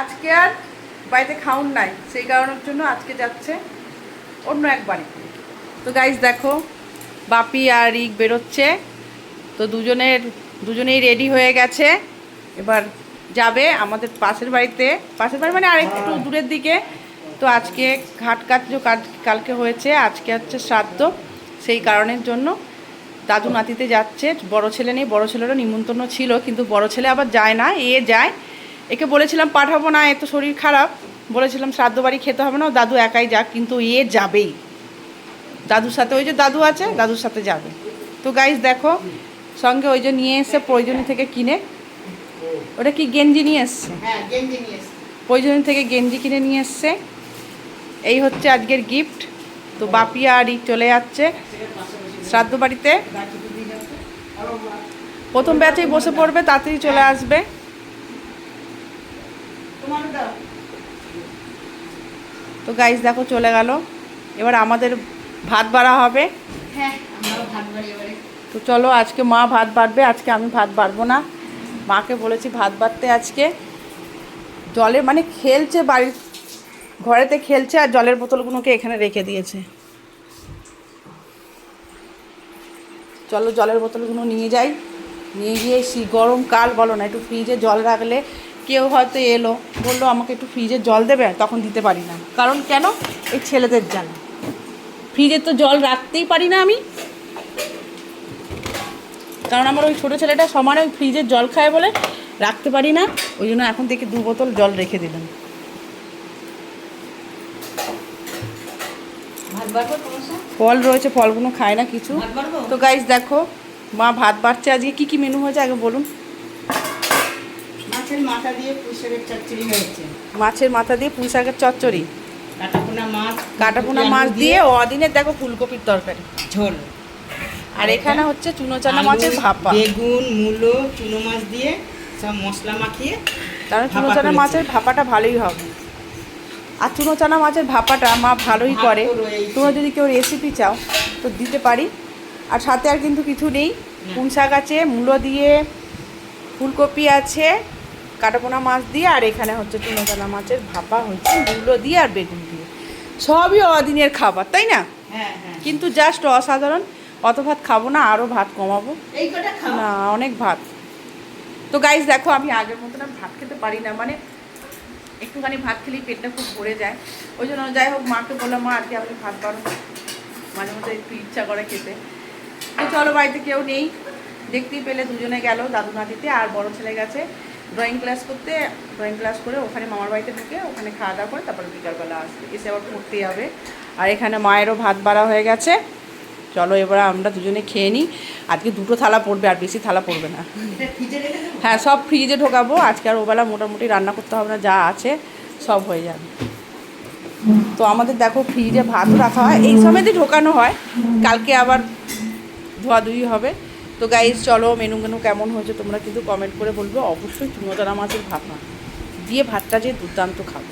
আজকে আর বাড়িতে খাউন নাই, সেই কারণের জন্য আজকে যাচ্ছে অন্য এক বাড়িতে। তো গাইস দেখো, বাপি আর রিক বেরোচ্ছে। তো দুজনেই রেডি হয়ে গেছে। এবার যাবে আমাদের পাশের বাড়িতে, পাশের বাড়ি মানে আরেকটু দূরের দিকে। তো আজকে ঘাট কালকে হয়েছে, আজকে হচ্ছে শ্রাদ্ধ, সেই কারণের জন্য দাদু নাতিতে যাচ্ছে। বড় ছেলে নেই, বড় ছেলেরও নিমন্ত্রণ ছিল, কিন্তু বড় ছেলে আবার যায় না, এ যায়। একে বলেছিলাম পাঠাবো না, এত শরীর খারাপ, বলেছিলাম শ্রাদ্ধ বাড়ি খেতে হবে না, দাদু একাই যাক, কিন্তু এ যাবেই দাদুর সাথে। ওই যে দাদু আছে, দাদুর সাথে যাবে। তো গাইস দেখো, সঙ্গে ওই যে নিয়ে এসে প্রয়োজনী থেকে কিনে, ওটা কি গেঞ্জি নিয়ে এসছে, প্রয়োজনী থেকে গেঞ্জি কিনে নিয়ে এসছে। এই হচ্ছে আজকের গিফট। তো বাপি আর ই চলে যাচ্ছে শ্রাদ্ধ বাড়িতে। প্রথম ব্যাচেই বসে পড়বে, তাড়াতাড়ি চলে আসবে। তো গাইস দেখো চলে গেল। এবার আমাদের ভাত বাড়া হবে। তো চলো, আজকে মা ভাত বাড়বে, আজকে আমি ভাত বাড়বো না। মাকে বলেছি ভাত বাড়তে। আজকে জলে মানে খেলছে, বাড়ির ঘরেতে খেলছে, আর জলের বোতলগুলোকে এখানে রেখে দিয়েছে। চলো জলের বোতলগুলো নিয়ে যাই, নিয়ে গিয়ে গরমকাল বলো না, একটু ফ্রিজে জল রাখলে, কেউ হয়তো এলো বললো আমাকে একটু ফ্রিজে জল দেবে, তখন দিতে পারি না। কারণ কেন? এই ছেলেদের জ্বালা, ফ্রিজে তো জল রাখতেই পারি না আমি, কারণ আমার ওই ছোটো ছেলেটা সমানে ওই ফ্রিজের জল খায় বলে রাখতে পারি না। ওই জন্য এখন থেকে 2 বোতল জল রেখে দিলাম। ফল রয়েছে, ফলগুলো খায় না কিছু। তো গাইস দেখো, মা ভাত বাড়ছে। আজকে কি কি মেনু হয়েছে আগে বলুন। মাছের মাথা দিয়ে পুঁই শাকের চচ্চড়ি হয়েছে। মাছের মাথা দিয়ে পুঁই শাকের চচ্চড়ি, কাটাপোনা মাছ দিয়ে অদিনের দেখো ফুলকপির তরকারি ঝোল। আর এখানে হচ্ছে চুনো চানা মাছের ভাপা, বেগুন মূলো চুনো মাছ দিয়ে সব মশলা মাখিয়ে। কারণ চুনো চানা মাছের ভাপাটা ভালোই হবে। আর চুনো চানা মাছের ভাপাটা মা ভালোই করে। তোমরা যদি কেউ রেসিপি চাও তো দিতে পারি। আর সাথে আর কিন্তু কিছু নেই, পুঁই শাক আছে, মূলো দিয়ে, ফুলকপি আছে, কাটাপোনা মাছ দিয়ে, আর এখানে হচ্ছে চুনো চানা মাছের ভাপা হচ্ছে মূলো দিয়ে আর বেগুন দিয়ে। সবই অদিনের খাবার, তাই না? কিন্তু জাস্ট অসাধারণ। অত ভাত খাবো না, আরও ভাত কমাবো না, অনেক ভাত। তো গাইস দেখো, আমি আগের মতন আর ভাত খেতে পারি না, মানে একটুখানি ভাত খেলেই পেটটা খুব ভরে যায়। ওই জন্য যাই হোক, মাকে বললাম মা আজকে আপনি ভাত বাড়ো, মাঝে মধ্যে একটু ইচ্ছা করে খেতে। তো চলো, বাড়িতে কেউ নেই, দেখতেই পেলে দুজনে গেল দাদু নাতিতে। আর বড় ছেলে গেছে ড্রয়িং ক্লাস করতে, ড্রয়িং ক্লাস করে ওখানে মামার বাড়িতে ঢুকে ওখানে খাওয়া দাওয়া করে তারপরে বিকালবেলা আসবে, এসে আবার পড়তে যাবে। আর এখানে মায়েরও ভাত বাড়া হয়ে গেছে। চলো এবার আমরা দুজনে খেয়ে নিই। আজকে 2টো থালা পড়বে, আর বেশি থালা পড়বে না। হ্যাঁ, সব ফ্রিজে ঢোকাবো। আজকে আর ওবেলা মোটামুটি রান্না করতে হবে না, যা আছে সব হয়ে যাবে। তো আমাদের দেখো ফ্রিজে ভাতও রাখা হয়, এই সময়তে ঢোকানো হয়, কালকে আবার ধোয়াধুয়ি হবে। তো গাইস চলো, মেনু কেমন হয়েছে তোমরা কিন্তু কমেন্ট করে বলবে। অবশ্যই চুনো চানা মাছের ভাপা দিয়ে ভাতটা যে দুর্দান্ত খাবো।